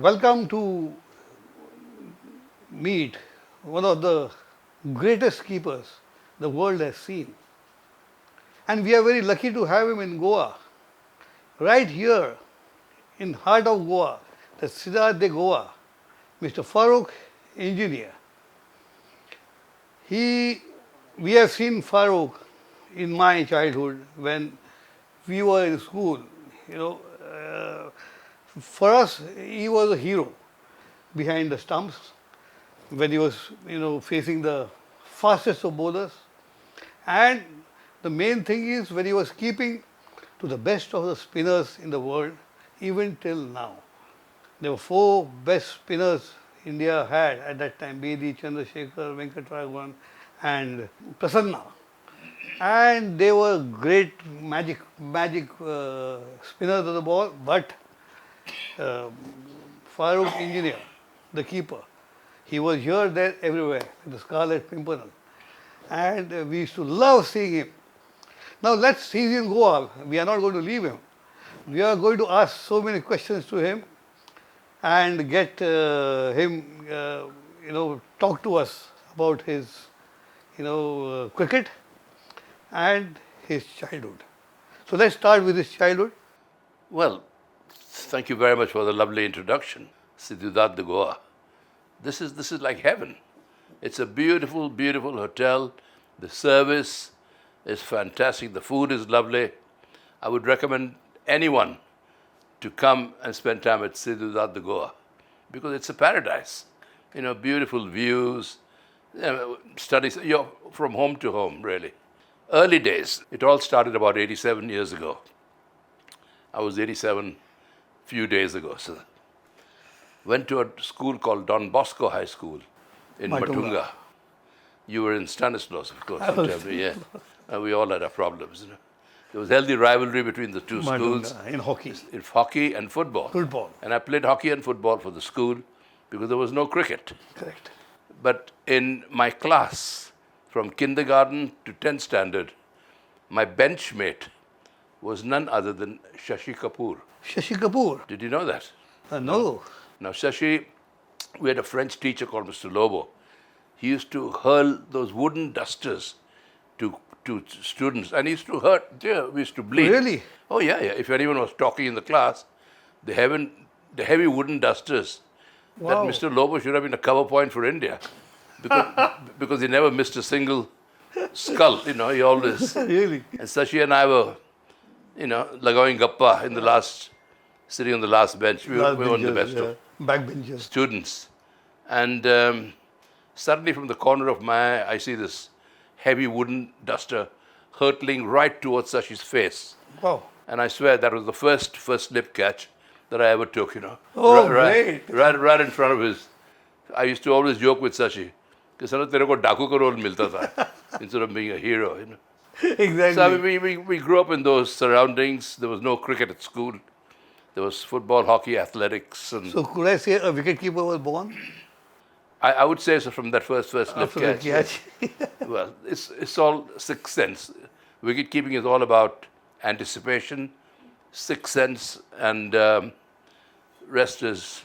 welcome to meet one of the greatest keepers the world has seen. And we are very lucky to have him in Goa, right here in heart of Goa, the Ciudad de Goa, Mr. Farokh, engineer. We have seen Farokh in my childhood when we were in school. You know, for us, he was a hero behind the stumps when he was, facing the fastest of bowlers. And the main thing is when he was keeping to the best of the spinners in the world, even till now. There were four best spinners India had at that time: Bedi, Chandrasekhar, Venkatragavan, and Prasanna. And they were great magic spinners of the ball, but Farokh engineer, the keeper, he was here, there, everywhere, with the Scarlet Pimpernel. And we used to love seeing him. Now let's see him go up. We are not going to leave him. We are going to ask so many questions to him and get him, talk to us about his, cricket and his childhood. So let's start with his childhood. Well, thank you very much for the lovely introduction, Ciudad de Goa. This is like heaven. It's a beautiful, beautiful hotel. The service is fantastic. The food is lovely. I would recommend anyone to come and spend time at Ciudad de Goa because it's a paradise. Beautiful views, studies, you're from home to home, really. Early days, it all started about 87 years ago. I was 87 few days ago. So went to a school called Don Bosco High School in Matunga. You were in Stanislaus, of course. You tell me, yeah. We all had our problems. There was healthy rivalry between the two schools. In hockey. In hockey and football. Football. And I played hockey and football for the school because there was no cricket. Correct. But in my class, from kindergarten to 10th standard, my benchmate was none other than Shashi Kapoor. Shashi Kapoor? Did you know that? No. Now, Shashi, we had a French teacher called Mr. Lobo. He used to hurl those wooden dusters to students, and he used to hurt. Yeah, we used to bleed. Really? Oh, yeah. If anyone was talking in the class, the heavy wooden dusters, Wow. that Mr. Lobo should have been a cover point for India because he never missed a single skull. He always. Really? And Shashi and I were, lagawing gappa sitting on the last bench. We were one of the best of backbenchers. students. And suddenly from the corner of my eye, I see this heavy wooden duster hurtling right towards Sashi's face. Wow. And I swear that was the first slip catch that I ever took, Oh, great. Right in front of his. I used to always joke with Sashi, because tere ko daku ka role milta tha, instead of being a hero, Exactly. So we grew up in those surroundings. There was no cricket at school. There was football, hockey, athletics. And So could I say a wicket-keeper was born? I would say so from that first slip After the catch. catch. Well, it's all sixth sense. Wicket keeping is all about anticipation, sixth sense, and rest is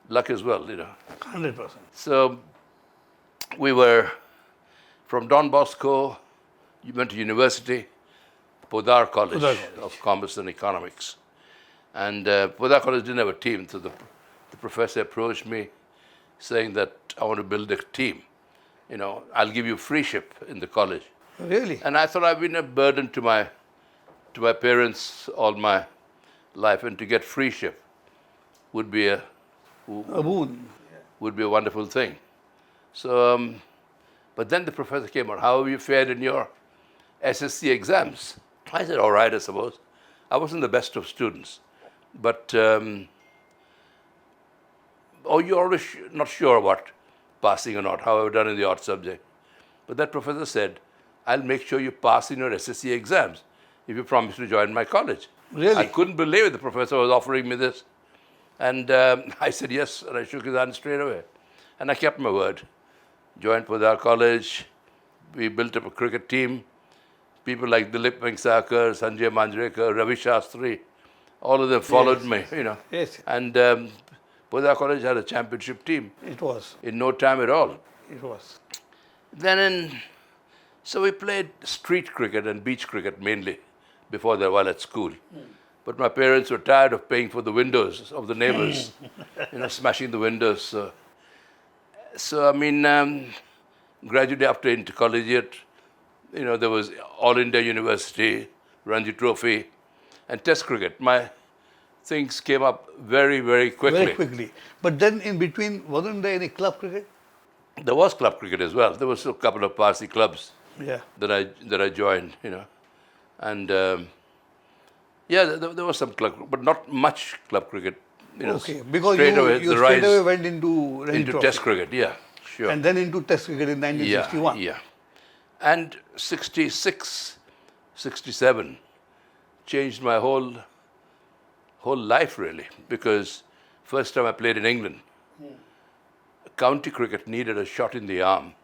luck as well, 100%. So we were from Don Bosco. You went to university, Podar College of Commerce and Economics, and Podar College didn't have a team. So the professor approached me, saying that I want to build a team. I'll give you free ship in the college. Really? And I thought I've been a burden to my parents all my life, and to get free ship would be A boon. would be a wonderful thing. So, but then the professor came out. How have you fared in your SSC exams? I said, all right, I suppose. I wasn't the best of students, but you're always not sure about passing or not, how I've done in the odd subject. But that professor said, I'll make sure you pass in your SSC exams if you promise to join my college. Really? I couldn't believe it. The professor was offering me this. And I said yes, and I shook his hand straight away. And I kept my word. Joined Podar College. We built up a cricket team. People like Dilip, Sanjay Manjrekar, Ravi Shastri, all of them followed me, Yes. And Our college had a championship team It was. in no time at all. It was. So we played street cricket and beach cricket mainly before that while at school. But my parents were tired of paying for the windows of the neighbors, smashing the windows. So gradually after intercollegiate, there was All India University, Ranji Trophy, and Test cricket. My things came up very, very quickly. Very quickly. But then in between, wasn't there any club cricket? There was club cricket as well. There was a couple of Parsi clubs Yeah. that I joined, and there was some club, but not much club cricket. Okay, because straight you away, straight the rise away went into Ranji into Trophy. Test cricket. Yeah, sure. And then into Test cricket in 1961. Yeah. And 66, 67 changed my whole life really, because first time I played in England, county cricket needed a shot in the arm.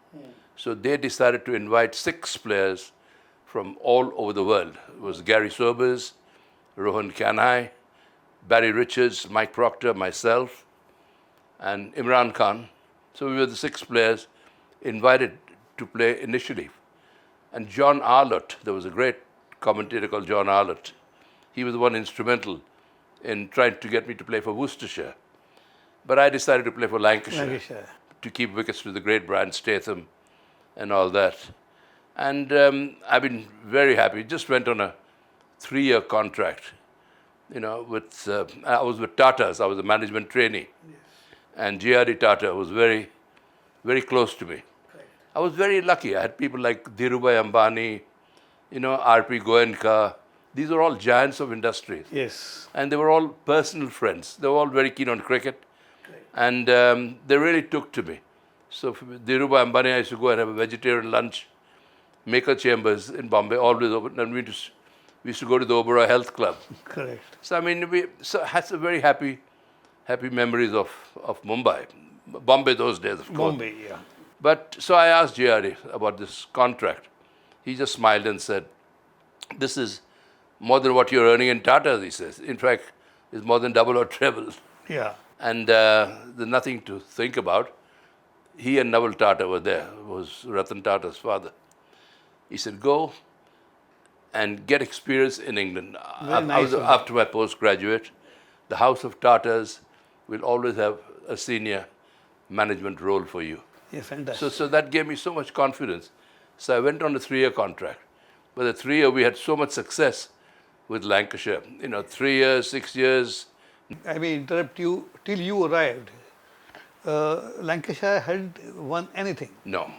So they decided to invite 6 players from all over the world. It was Gary Sobers, Rohan Kanhai, Barry Richards, Mike Proctor, myself, and Imran Khan. So we were the 6 players invited to play initially. And John Arlott, there was a great commentator called John Arlott. He was the one instrumental in trying to get me to play for Worcestershire. But I decided to play for Lancashire to keep wickets to the great Brian Statham and all that. And I've been very happy. Just went on a 3-year contract. I was with Tatas. I was a management trainee. Yes. And J.R.D. Tata was very, very close to me. Right. I was very lucky. I had people like Dhirubhai Ambani, R.P. Goenka. These are all giants of industry. Yes. And they were all personal friends. They were all very keen on cricket. Right. And they really took to me. So Dhirubhai Ambani, I used to go and have a vegetarian lunch. Maker Chambers in Bombay, always open. And we used to go to the Oberoi Health Club. Correct. So we had some very happy memories of Mumbai. Bombay those days, of course. Bombay, yeah. But so I asked J.R.D. about this contract. He just smiled and said, "This is more than what you're earning in Tata," he says. In fact, it's more than double or treble. Yeah. And there's nothing to think about. He and Naval Tata were there. It was Ratan Tata's father. He said, "Go and get experience in England." After my postgraduate, the House of Tatas will always have a senior management role for you. Yeah, fantastic. So that gave me so much confidence. So I went on a 3-year contract. But the 3-year, we had so much success with Lancashire. 3 years, 6 years. I may interrupt you. Till you arrived, Lancashire hadn't won anything. No,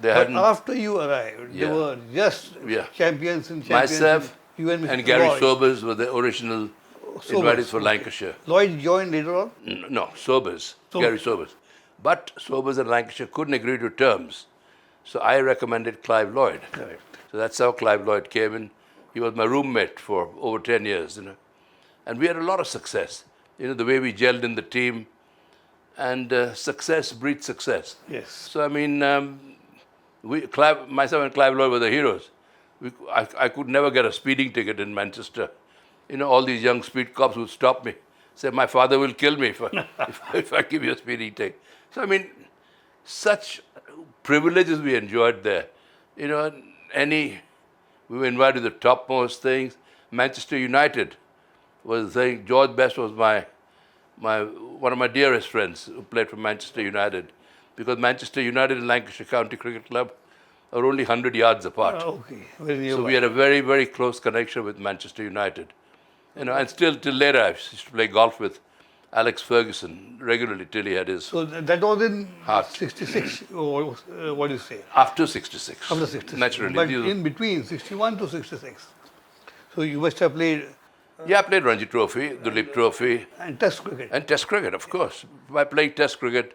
they hadn't. But after you arrived, they were just champions and champions. Myself and Gary Sobers were the original invited for Lancashire. Lloyd joined later on? No, Sobers. Gary Sobers. But Sobers and Lancashire couldn't agree to terms. So I recommended Clive Lloyd. Correct. So that's how Clive Lloyd came in. He was my roommate for over 10 years, And we had a lot of success. The way we gelled in the team. And success breeds success. Yes. So, myself and Clive Lloyd were the heroes. I could never get a speeding ticket in Manchester. All these young speed cops would stop me. Say, my father will kill me if I give you a speeding ticket. So, such privileges we enjoyed there. We were invited to the topmost things. Manchester United was the thing. George Best was one of my dearest friends who played for Manchester United, because Manchester United and Lancashire County Cricket Club are only 100 yards apart. Okay. Very nearby. So we had a very, very close connection with Manchester United. And still till later I used to play golf with Alex Ferguson regularly till he had his So that was in heart. 66, or what do you say? After 66. After 66. Naturally. But in between 61 to 66. So you must have played... I played Ranji Trophy, Dilip Trophy. And Test cricket. And Test cricket, of course. By playing Test cricket,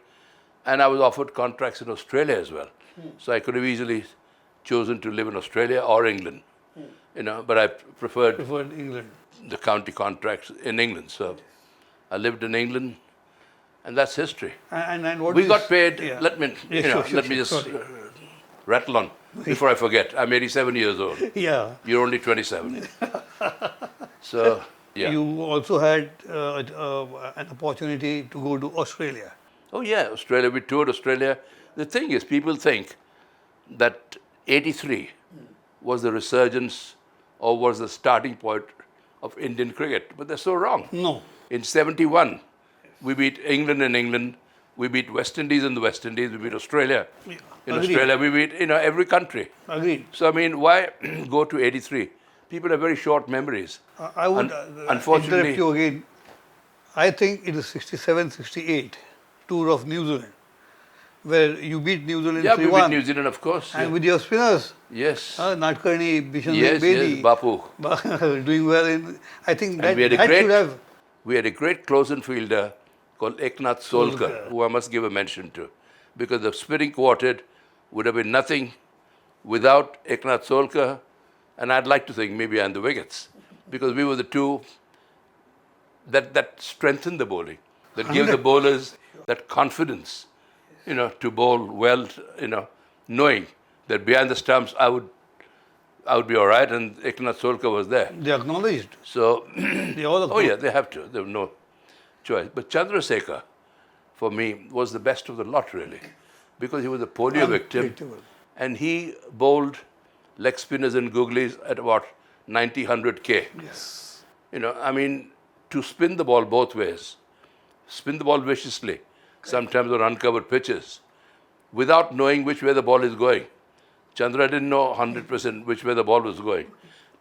and I was offered contracts in Australia as well. So I could have easily chosen to live in Australia or England. But I preferred England. The county contracts in England. So I lived in England, and that's history. And what we got paid. Yeah. Let me just rattle on before I forget. I'm 87 years old. Yeah. You're only 27. So Yeah. You also had an opportunity to go to Australia. Oh yeah, Australia. We toured Australia. The thing is, people think that '83 was the resurgence or was the starting point of Indian cricket, but they're so wrong. No. In '71, we beat England in England. We beat West Indies in the West Indies. We beat Australia. Yeah. In Agreed. Australia, we beat every country. Agreed. So I mean, why go to '83? People have very short memories. I would Unfortunately, interrupt you again. I think it is 67, 68 tour of New Zealand, where you beat New Zealand yeah, we 3-1. beat New Zealand, of course. And Yeah. with your spinners, Yes. Nadkarni, Bishan Yes, Bedi, yes, Bapu. doing well in. I think And that, we had a that great, should have. we had a great close-in fielder called Eknath Solkar, Solkar. who I must give a mention to, because the spinning quartet would have been nothing without Eknath Solkar, and I'd like to think maybe and the wickets, because we were the two that strengthened the bowling, that gave the bowlers that confidence, to bowl well, knowing that behind the stumps I would be all right, and Eknath Solkar was there. They acknowledged. So, They all oh yeah, they have to. They have no choice. But Chandrasekhar, for me, was the best of the lot, really, because he was a polio victim, Unpredictable. and he bowled leg spinners and googlies at about 90, 100 k. Yes. I mean, to spin the ball both ways, spin the ball viciously, sometimes on uncovered pitches, without knowing which way the ball is going. Chandra didn't know 100% which way the ball was going.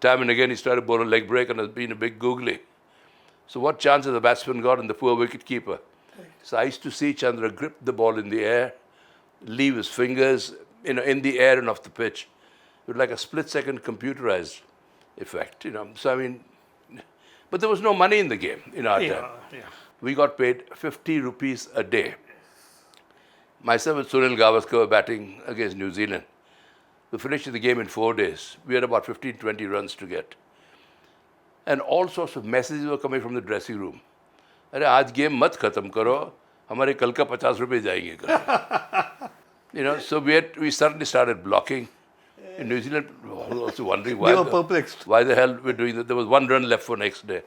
Time and again, he started bowling leg break and has been a big googly. So what chance has the batsman got and the poor wicket keeper? So I used to see Chandra grip the ball in the air, leave his fingers, in the air and off the pitch. It was like a split-second computerized effect, So I mean, but there was no money in the game in our time. Yeah. We got paid 50 rupees a day. Myself and Sunil Gavaskar were batting against New Zealand. We finished the game in 4 days. We had about 15, 20 runs to get. And all sorts of messages were coming from the dressing room. अरे आज game मत खत्म करो, हमारे कल का 50 रुपए जाएंगे कल. So we suddenly started blocking. In New Zealand, we were also wondering They were perplexed. why the hell we're doing that. There was 1 run left for next day.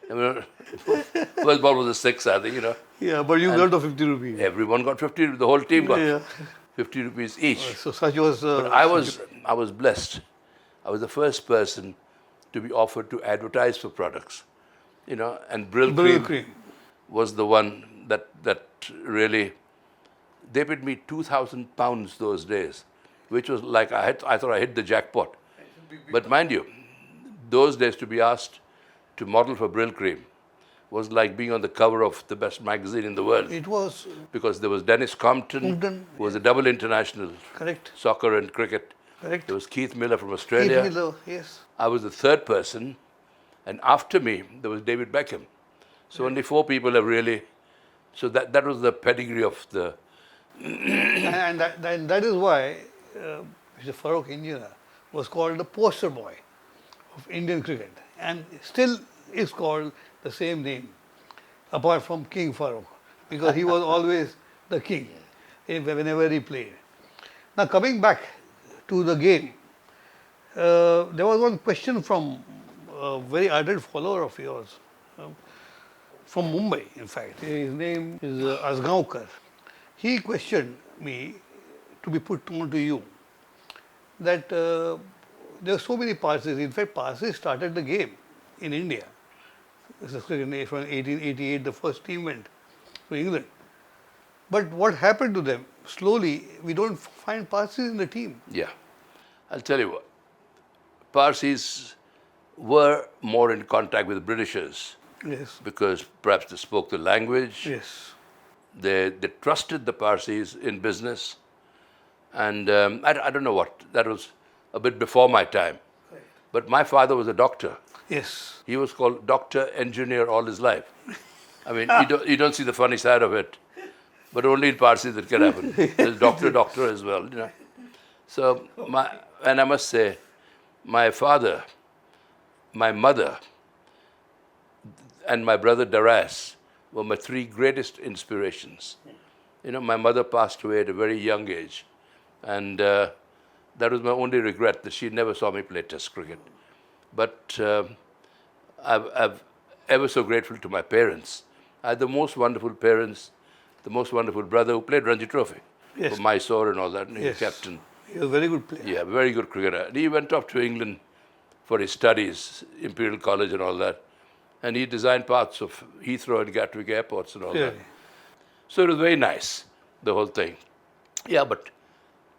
First ball was a 6, I think, Yeah, but you got the 50 rupees. Everyone got 50, the whole team got Yeah. 50 rupees each. So such was. But I was blessed. I was the first person to be offered to advertise for products, and Brill Brill Cream cream. was the one that really, they paid me £2,000 those days, which was like I thought I hit the jackpot. But mind you, those days to be asked to model for Brill Cream was like being on the cover of the best magazine in the world, It was because there was Dennis Compton, Compton, who was a double international, correct. soccer and cricket. Correct. There was Keith Miller from Australia. Keith Miller, yes. I was the third person, and after me, there was David Beckham. So only 4 people have really. So that was the pedigree of the. And that is why Mr. Farokh Engineer was called the poster boy of Indian cricket, and still is called the same name, apart from King Farokh, because he was always the king whenever he played. Now coming back to the game, there was one question from a very ardent follower of yours, from Mumbai, in fact. His name is Asgaonkar. He questioned me, to be put on to you, that there are so many Parsis. In fact, Parsis started the game in India. This is from 1888, the first team went to England. But what happened to them? Slowly, we don't find Parsis in the team. Yeah. I'll tell you what. Parsis were more in contact with the Britishers Yes. because perhaps they spoke the language. Yes. They trusted the Parsis in business. And I don't know what. That was a bit before my time. But my father was a doctor. Yes. He was called doctor, engineer all his life. I mean, you don't see the funny side of it. But only in Parsi that can happen. There's doctor as well, So, and I must say, my father, my mother, and my brother Daras were my 3 greatest inspirations. My mother passed away at a very young age. And that was my only regret, that she never saw me play Test cricket. But ever so grateful to my parents. I had the most wonderful parents, the most wonderful brother who played Ranji Trophy Yes. for Mysore and all that, and he was Yes. captain. He was a very good player. Yeah, very good cricketer. And he went off to England for his studies, Imperial College and all that. And he designed parts of Heathrow and Gatwick airports and all that. Really. So it was very nice, the whole thing. Yeah, but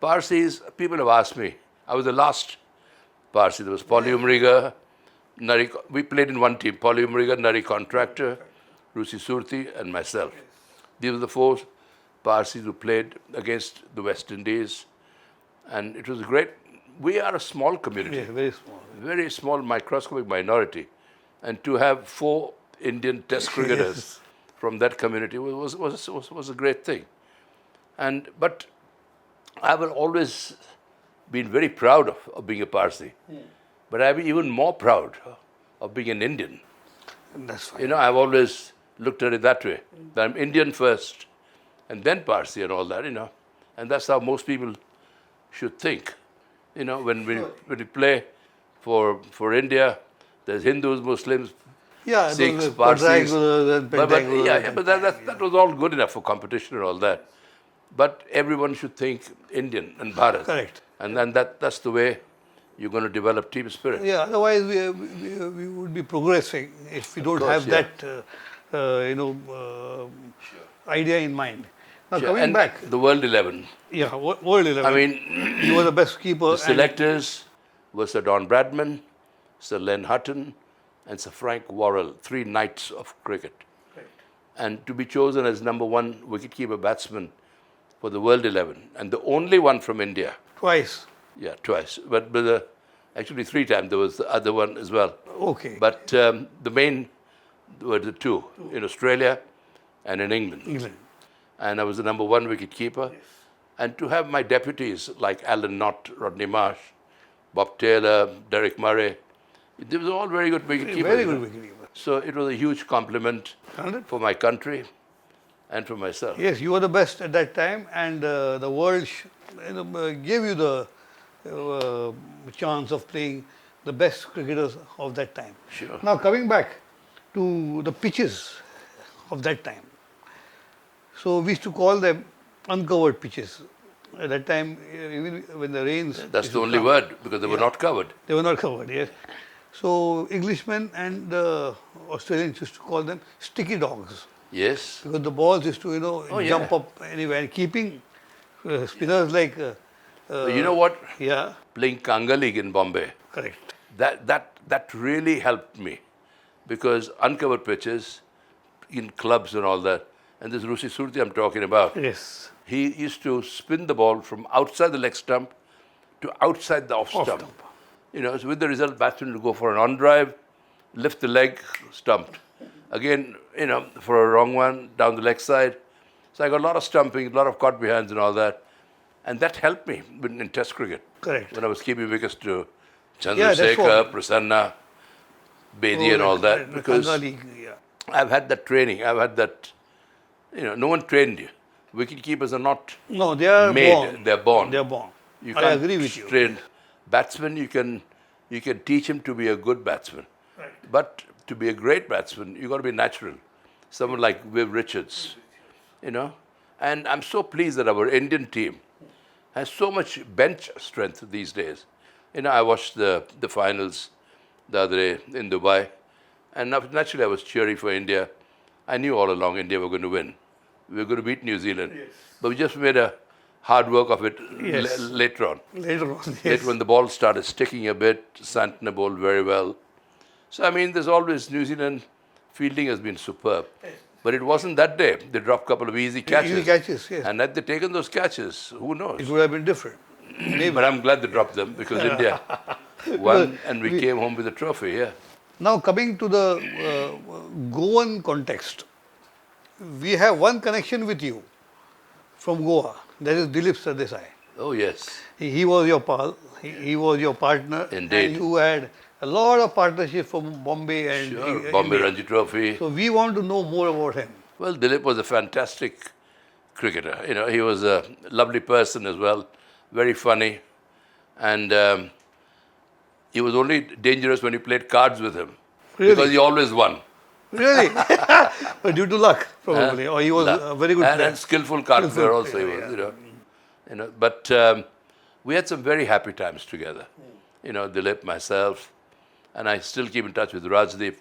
Parsis, people have asked me. I was the last Parsi. There was Polly Umriga, Nari, we played in one team, Polly Umriga, Nari Contractor, Rusi Surti and myself. These were the four Parsis who played against the West Indies. And it was great. We are a small community. Yeah, very small. Very small, microscopic minority. And to have 4 Indian test cricketers Yes. from that community was a great thing. But I have always been very proud of being a Parsi. But I've been even more proud of being an Indian. That's fine. You know, I've always looked at it that way. That I'm Indian first and then Parsi and all that, you know. And that's how most people should think. You know, when we play for India, there's Hindus, Muslims, Yeah, Sikhs, those Parsis. quadrangulars and But pentangulars. but that was all good enough for competition and all that. But everyone should think Indian and Bharat. Correct. And then that's the way you're going to develop team spirit. Yeah, otherwise we would be progressing if we don't course, have yeah. that idea in mind. Now Sure. coming And back, the World 11. yeah, World 11. I mean, you were the best keeper. the selectors were Sir Don Bradman, Sir Len Hutton, and Sir Frank Worrell, 3 knights of cricket. And to be chosen as #1 wicket-keeper-batsman for the World 11, and the only one from India. Twice. Yeah, twice. But actually 3 times. There was the other one as well. Okay. But the main were the 2 in Australia and in England. England. And I was the #1 wicket keeper. And to have my deputies like Alan Knott, Rodney Marsh, Bob Taylor, Derek Murray, they were all very good wicket keepers. Very good wicket keeper. So it was a huge compliment 100. for my country and for myself. Yes, you were the best at that time, and the world gave you the chance of playing the best cricketers of that time. Sure. Now coming back to the pitches of that time. So we used to call them uncovered pitches. At that time, even when the rains... That's used the to only come, word, because they were not covered. They were not covered, yes. So Englishmen and Australians used to call them sticky dogs. Yes. Because the balls used to, yeah. jump up anywhere. And keeping spinners like... You know what? Yeah, Playing Kanga League in Bombay, correct. that really helped me, because uncovered pitches in clubs and all that, and this Rusi Surti I'm talking about, Yes. he used to spin the ball from outside the leg stump to outside the off stump. You know, so with the result, batsman would go for an on drive, lift the leg, stumped. Again, for a wrong one, down the leg side. So I got a lot of stumping, a lot of caught behinds and all that. And that helped me in Test cricket. Correct. When I was keeping wickets to Yeah, that's Chandrasekhar, what- Prasanna, Bedi and all that. Because Kanga League, yeah. I've had that training. I've had that, no one trained you. Wicket keepers are not No, they are made, born. they're born. They are born. You I can't agree with you. train batsman. You can teach him to be a good batsman, Right. but to be a great batsman, you got to be natural. Someone like Viv Richards, And I'm so pleased that our Indian team has so much bench strength these days. I watched the finals the other day in Dubai, and naturally I was cheering for India. I knew all along India were going to win. We were going to beat New Zealand, but we just made a hard work of it Yes. later on. Later on, yes. Later when the ball started sticking a bit, Santner bowled very well. So, there's always New Zealand fielding has been superb. But it wasn't that day. They dropped a couple of easy catches. Easy catches, yes. And had they taken those catches, who knows? It would have been different. But I'm glad they dropped them because India won and we came home with a trophy, yeah. Now coming to the Goan context, we have one connection with you from Goa. That is Dilip Sardesai. Oh, yes. He was your pal. He was your partner. Indeed. And you had a lot of partnership from Bombay and Sure, Bombay India. Ranji Trophy. So we want to know more about him. Well, Dilip was a fantastic cricketer. He was a lovely person as well, very funny. And he was only dangerous when you played cards with him. Really? Because he always won. Really? But due to luck, probably. Or he was Luck. a very good player. And skillful carpenter Skillful also he player, was, you know. But we had some very happy times together. You know, Dilip, myself, and I still keep in touch with Rajdeep,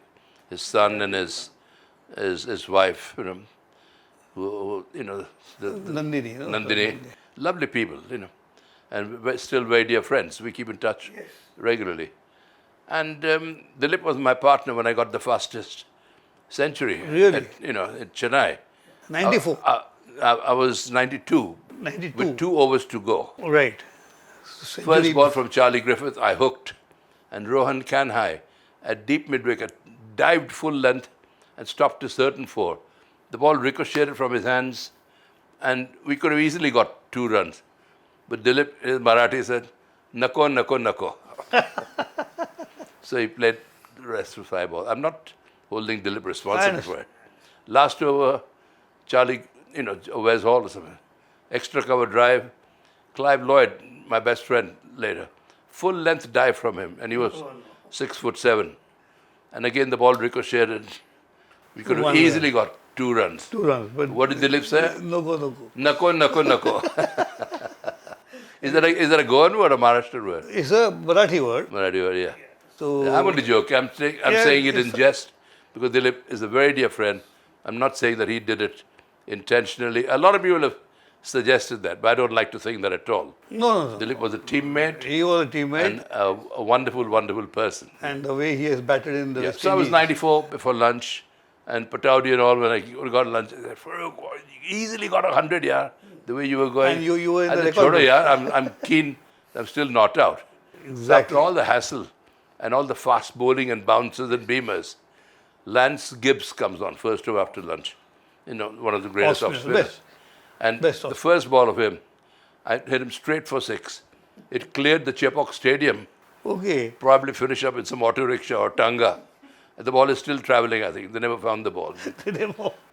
his son, and his wife. You know, who you know, the Nandini. You know, Nandini, lovely people. You know, and we're still very dear friends. We keep in touch regularly. And Dilip was my partner when I got the fastest century. Really? You know, in Chennai. 94. I was 92 92. with 2 overs to go. Right. First ball from Charlie Griffith, I hooked. And Rohan Kanhai, at deep mid-wicket, dived full length and stopped a certain 4. The ball ricocheted from his hands, and we could have easily got 2 runs. But Dilip, his Marathi, said, "Nako, nako, nako." So he played the rest of 5 balls. I'm not holding Dilip responsible for it. Last over, Charlie, you know, Wes Hall or something. Extra cover drive. Clive Lloyd, my best friend later, full length dive from him, and he was 6'7". And again the ball ricocheted. We could have easily got 2 runs. 2 runs. But What did Dilip say? Nako. Nako, nako, nako. Is that a Goan word or Maharashtra word? It's a Marathi word. Marathi word, yeah. So I'm only joking. I'm saying it in jest because Dilip is a very dear friend. I'm not saying that he did it intentionally. A lot of people have suggested that, but I don't like to think that at all. No. Dilip was a teammate He was a teammate. and a wonderful, wonderful person. And the way he has batted in the West So I was Indies. 94 before lunch, and Pataudi and all, when I got lunch, I said, "Farokh, you easily got 100, yeah, the way you were going." And you were in I the said, record "Chodo, book." yeah, I'm keen. I'm still not out. So Exactly. after all the hassle and all the fast bowling and bounces and beamers, Lance Gibbs comes on first over after lunch. You know, one of the greatest off spinners. Best. And Best the off. first ball of him, I hit him straight for 6. It cleared the Chepauk Stadium. Okay. Probably finish up in some auto rickshaw or tanga. And the ball is still traveling, I think. They never found the ball.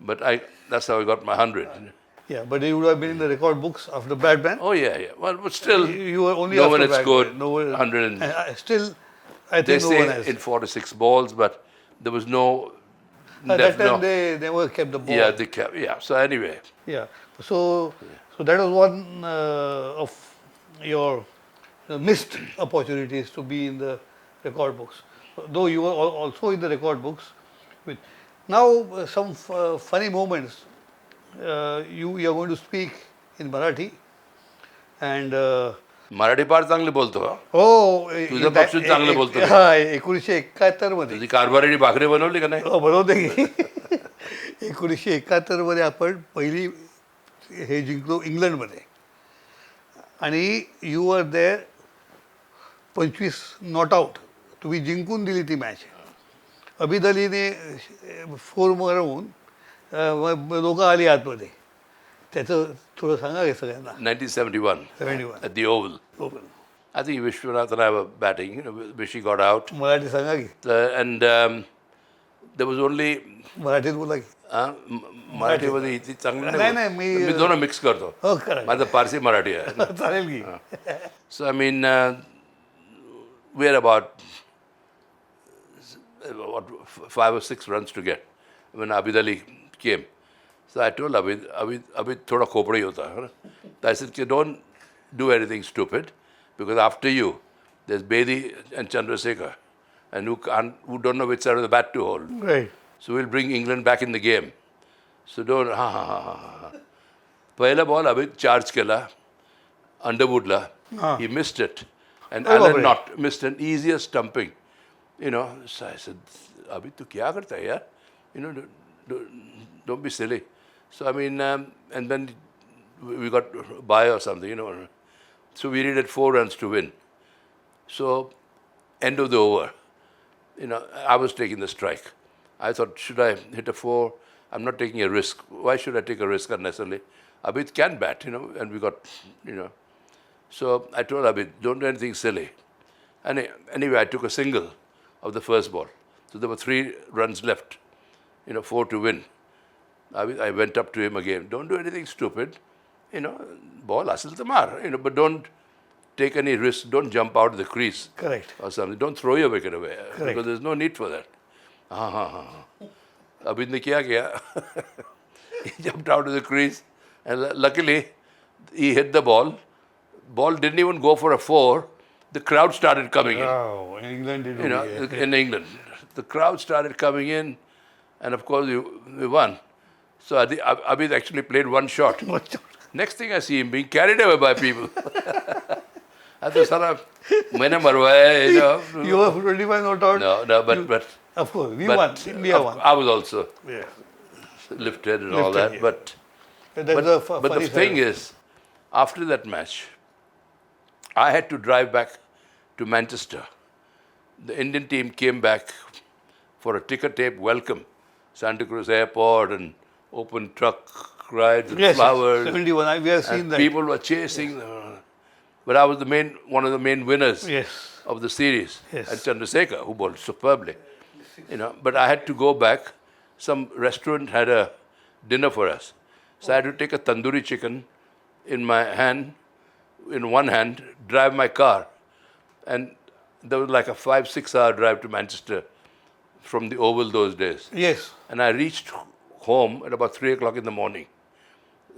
But that's how I got my 100. Yeah, but he would have been in the record books after Batman. Oh, yeah. Well, but still, You were only no after one had Batman. scored No one, 100. and still, I They think no one say has. in 4 to 6 balls, but there was no... At that time, no. they never kept the ball. Yeah, they kept, yeah. So anyway, Yeah. So that was one of your missed opportunities to be in the record books. Though you were also in the record books. Now, some funny moments. You are going to speak in Marathi. And Marathi फार चांगले बोलतो हा. हो तुझं पक्षी चांगलं बोलतो मी. 1971 मध्ये तुझी कारभारीची भाकरी बनवली का नाही? बनवते की 1971 मध्ये आपण पहिली हे जिंकलो इंग्लंडमध्ये आणि you are there 25 not out तुम्ही जिंकून दिली ती मॅच अभिद अलीने 4 मारून लोक आली आतमध्ये त्याचं थोडं सांगा का सगळ्यांना 1971 71 at the Oval. I think Vishwanath and I were batting. You know, Vishy got out, Marathi सांगा की and there was only मराठीत बोला की मराठीमध्ये इतकी चांगली नाही, नाही नाही, बोलत. मी दोन मिक्स करतो. हो करा माझं पारसी मराठी आहे. चालेल की So I mean, we had about 5 or 6 runs to get when Abid Ali came. So I told Abid thoda khopdi hota. I said, don't do anything stupid because after you, there's Bedi and Chandrasekhar and who don't know which side of the bat to hold. Right So we'll bring England back in the game. So don't, ha. Pehla ball Abid charge kela, Underwoodla. He missed it. And Alan not missed an easier stumping. You know, so I said, Abid, tu kya karta hai yaar? You know, don't be silly. So I mean, and then we got by or something, you know. So we needed 4 runs to win. So end of the over, you know, I was taking the strike. I thought, should I hit a 4? I'm not taking a risk. Why should I take a risk unnecessarily? Abid can bat, you know, and we got, you know. So I told Abid, don't do anything silly. And anyway, I took a single of the first ball. So there were 3 runs left, you know, 4 to win. I went up to him again. Don't do anything stupid, you know. Ball asil tamar, you know, but don't take any risk. Don't jump out of the crease. Correct. Or something. Don't throw your wicket away because there's no need for that. Abid ne kya kiya? He jumped out of the crease, and luckily he hit the ball. Ball didn't even go for a 4. The crowd started coming in. Oh, England did You know, in England, the crowd started coming in, and of course we won. So Abid actually played one shot. Next thing I see him being carried away by people. I thought, "Sala, maine marwaya," you know. You were 25 not out. No, but Of course, we won. India won. I was also Yeah. lifted and all that. yeah. But the thing is, after that match, I had to drive back to Manchester. The Indian team came back for a ticker tape welcome. Santa Cruz Airport and open truck rides and flowers. 71. We have seen And that. people were chasing. But I was one of the main winners Yes. of the series. Yes. And Chandrasekhar, who bowled superbly. You know, but I had to go back. Some restaurant had a dinner for us. So I had to take a tandoori chicken in one hand, drive my car. And there was like a 5-6 hour drive to Manchester from the Oval those days. Yes. And I reached home at about 3 o'clock in the morning.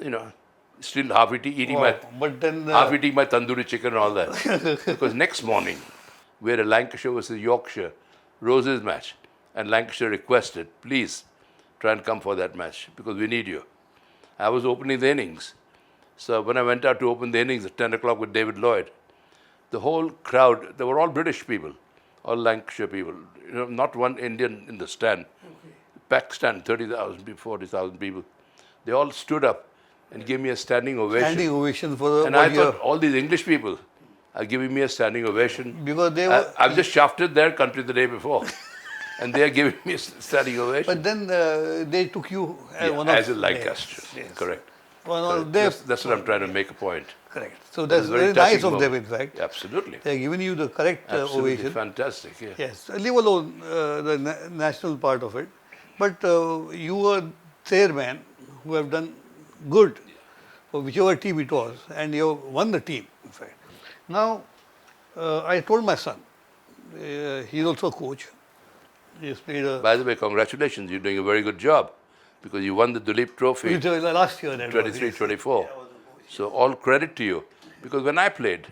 You know, still half eating But then half eating my tandoori chicken and all that. Because next morning, we had a Lancashire versus Yorkshire Roses match. And Lancashire requested, please try and come for that match because we need you. I was opening the innings. So when I went out to open the innings at 10 o'clock with David Lloyd, the whole crowd, they were all British people, all Lancashire people. You know, not one Indian in the stand. Okay. Packed stand, 30,000 people, 40,000 people. They all stood up and gave me a standing ovation. Standing ovation for the And I thought all these English people are giving me a standing ovation. Because they were. I've just shafted their country the day before. And they are giving me a standing ovation. But then they took you as one as of a Lancaster. Yes. Correct. One of That's what I'm trying to make a point. Correct. So that's is very touching nice of them, in moment. fact. Absolutely. They are giving you the correct Absolutely ovation. fantastic. Yeah. Yes. Leave alone the national part of it. But you were chairman who have done good for whichever team it was, and you won the team, in fact. Now, I told my son, he's also a coach. He's played a. By the way, congratulations. You're doing a very good job because you won the Dilip Trophy Last year, that 23, was, 24. So all credit to you. Because when I played,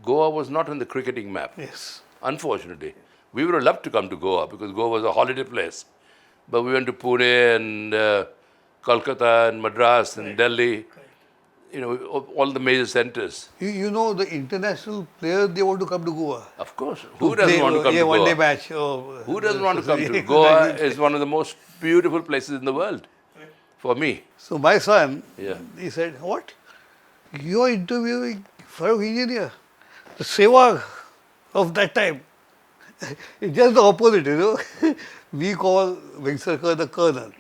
Goa was not on the cricketing map. Yes. Unfortunately. We would have loved to come to Goa because Goa was a holiday place. But we went to Pune and Kolkata and Madras and Delhi. You know, all the major centers. You know the international players, they want to come to Goa. Of course. Who doesn't want to come to Goa? One-day match. Who doesn't want to come to Goa? Is one of the most beautiful places in the world for me. So my son, Yeah. he said, what? You are interviewing Farokh engineer, the Sehwag of that time. It's just the opposite, you know. We call Vengsarkar the Colonel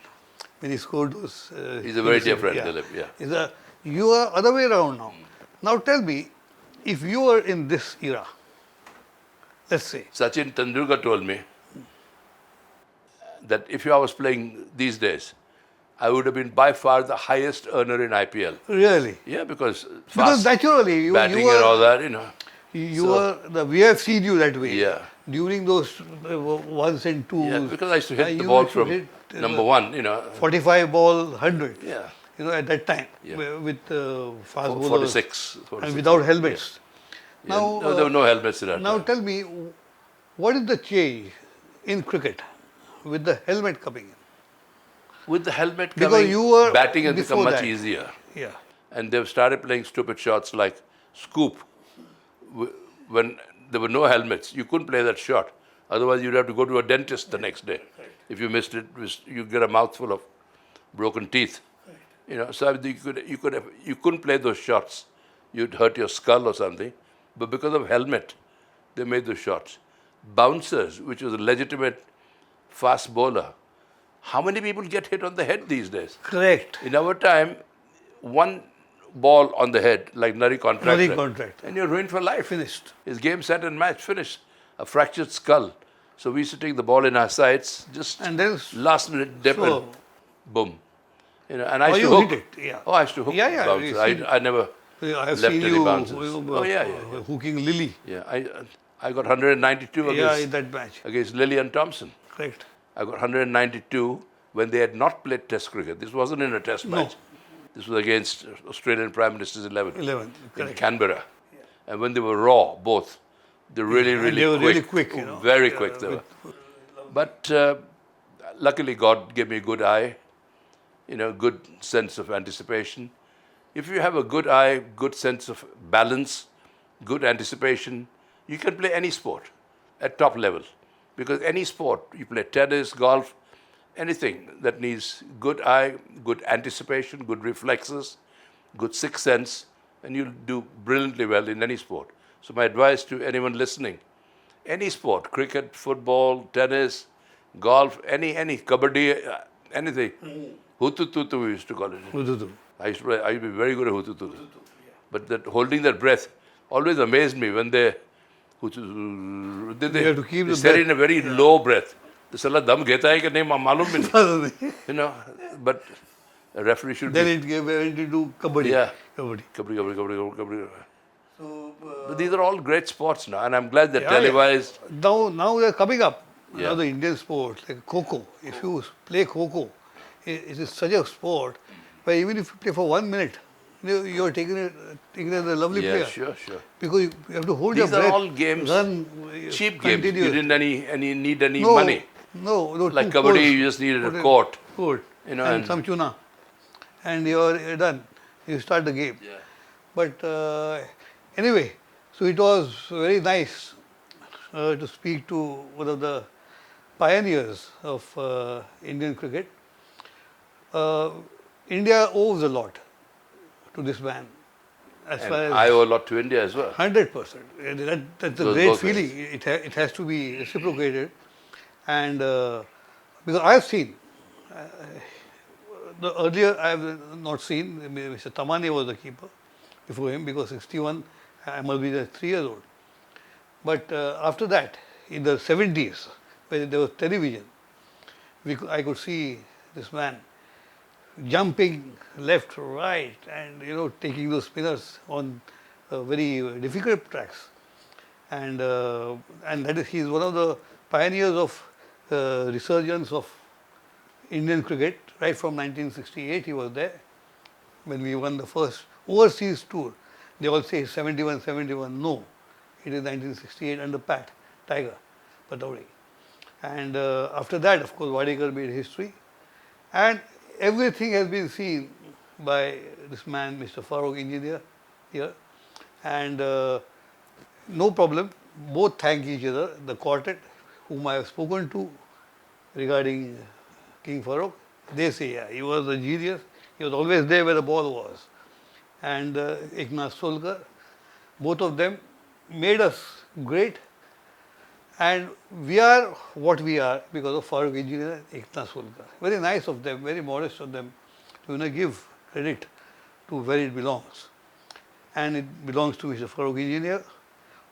when he scored those. He's a very dear friend, Dilip. Yeah. You are other way around now. Now tell me, if you were in this era, let's say. Sachin Tendulkar told me that if I was playing these days, I would have been by far the highest earner in IPL. Really? Yeah, because naturally you batting were, and all that, you know. we have seen you that way. Yeah. During those ones and twos. Yeah, because I used to hit the you ball used to from hit, number one, you know. 45 ball, 100. Yeah. You know, at that time, Yeah. with fast bowlers 46. and without helmets. Yeah. Now, No, there were no helmets in that now time. tell me, what is the change in cricket with the helmet coming in? With the helmet Because coming, you were batting has become before much that. easier. Yeah. And they've started playing stupid shots like scoop. When there were no helmets, you couldn't play that shot. Otherwise, you'd have to go to a dentist the next day. If you missed it, you'd get a mouthful of broken teeth. You know, so you couldn't play those shots. You'd hurt your skull or something. But because of helmet, they made those shots. Bouncers, which was a legitimate fast bowler. How many people get hit on the head these days? Correct. In our time, one ball on the head, like Nari contract, and you're ruined for life. Finished. It's game, set, and match. Finished. A fractured skull. So we used to take the ball in our sides, just And then last minute dip and boom. You know, and I used to you hook. hit it. Yeah. Oh, I used to hook Yeah, yeah, bouncers. you see- I never I have left seen any you bounces. Oh, yeah. hooking Lily. Yeah, I got 192 Yeah, against, in that match. against Lily and Thomson. Correct. I got 192 when they had not played Test cricket. This wasn't in a Test match. This was against Australian Prime Minister's 11 11, in correct. Canberra. And when they were raw, both, they were really, really they were quick. really quick, you know. Very quick they were. But luckily God gave me a good eye, good sense of anticipation. If you have a good eye, good sense of balance, good anticipation, you can play any sport at top level. Because any sport, you play tennis, golf, anything that needs good eye, good anticipation, good reflexes, good sixth sense, and you'll do brilliantly well in any sport. So my advice to anyone listening, any sport, cricket, football, tennis, golf, any kabaddi, anything. Hutututu we used to call it. Hututu. I used to be very good at hututu. But holding that breath always amazed me when they You have to keep they the said breath. in a very low breath. The salah dam gheta hai ki nahi, malum bhi nahi. But a referee should Then be. it went into kabaddi. Yeah. Kabaddi. Kabaddi. So, But these are all great sports now, and I'm glad they're Yeah, televised. now they're coming up. Yeah. Now the Indian sports, like Kho-Kho. If you play Kho-Kho, it is such a sport where even if you play for 1 minute, you're taking it as a lovely Yeah, player. sure. Because you have to hold These your are breath. all games, run cheap games. You continuous. didn't need any No, money. No, Like two kabaddi, poles, you just needed a put court. Court. And And some tuna. And you're done. You start the game. Yeah. But anyway, so it was very nice to speak to one of the pioneers of Indian cricket. India owes a lot to this man. As And far as I owe a lot to India as well. 100%. That's a Goes great both ways. feeling. It has to be reciprocated. And because I have seen, the earlier I have not seen, Mr. Tamani was the keeper before him because 61, I must be just 3 years old. But after that, in the 70s, when there was television, I could see this man jumping left, right, and taking those spinners on very difficult tracks. And that is, he is one of the pioneers of resurgence of Indian cricket. Right from 1968 he was there when we won the first overseas tour. They all say 71, 71. No, it is 1968 under Pat Tiger Pataudi. And after that, of course, Wadekar made history. And everything has been seen by this man, Mr. Farokh, engineer here. And no problem, both thank each other. The quartet, whom I have spoken to regarding King Farokh, they say, yeah, he was a genius. He was always there where the ball was. And Eknath Solkar, both of them made us great. And we are what we are because of Farokh engineer and Eknath Solkar. Very nice of them, very modest of them to give credit to where it belongs. And it belongs to Mr. Farokh engineer,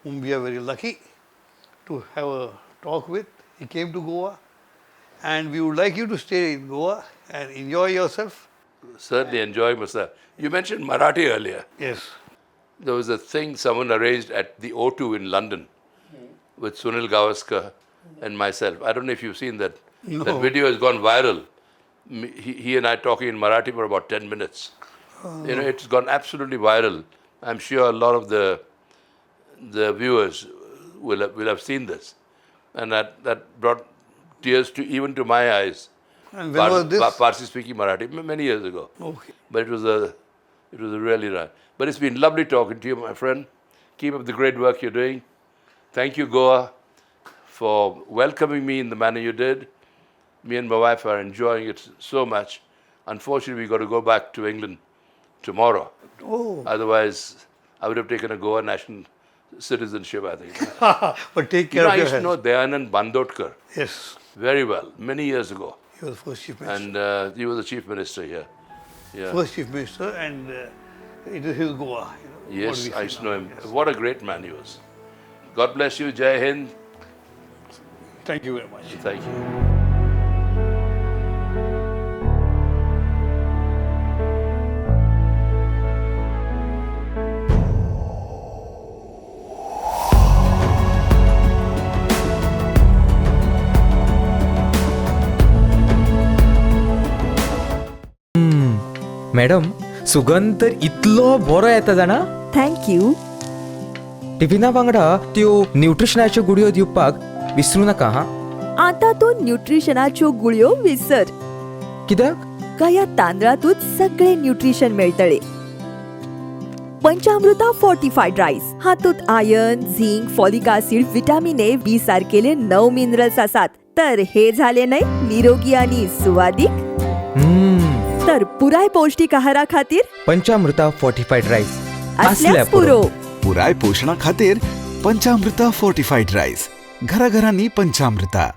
whom we are very lucky to have a talk with. He came to Goa, and we would like you to stay in Goa and enjoy yourself. Certainly enjoying myself. You mentioned Marathi earlier. Yes. There was a thing someone arranged at the O2 in London with Sunil Gavaskar and myself. I don't know if you've seen that. No. That video has gone viral. He and I talking in Marathi for about 10 minutes. It's gone absolutely viral. I'm sure a lot of the viewers will have seen this. And that brought tears even to my eyes. And when was this? Parsi speaking Marathi many years ago. Okay. But it was a really nice. But it's been lovely talking to you, my friend. Keep up the great work you're doing. Thank you, Goa, for welcoming me in the manner you did. Me and my wife are enjoying it so much. Unfortunately, we've got to go back to England tomorrow. Oh. Otherwise, I would have taken a Goa national citizenship, I think. But take care I of your used to know health. Dayanand Bandotkar Yes. very well, many years ago. He was first chief minister. And he was the chief minister here. Yeah. First chief minister, and it is his Goa. What Yes, we I say used to know now. him. Yes. What a great man he was. God bless you. Jai Hind. Thank you very much. Thank you. Madam सुगंध तर इतलो बरो येता जाणा. Thank you. टिफिना वांगडा त्यो न्यूट्रिशनाच्यो गुडयो दिवपाक विसरू नका हा. आता तू न्यूट्रिशनाच्यो गुळयो विसर. कित्याक? का या तांदळातूच सगळे न्यूट्रिशन मेळटले. पंचामृता फोर्टिफाईड राईस हातूंत iron, zinc, folic acid, vitamin A, B सारकेले 9 मिनरल्स आसात. तर हे झाले नाही निरोगी आणि सुवादिक. तर पुराय पौष्टिक आहारा खातीर पंचामृता फोर्टिफाईड राईस असल्यास पुरो. पुराय पोषणा खातीर पंचामृता फोर्टिफाईड राईस. घराघरांनी पंचामृता.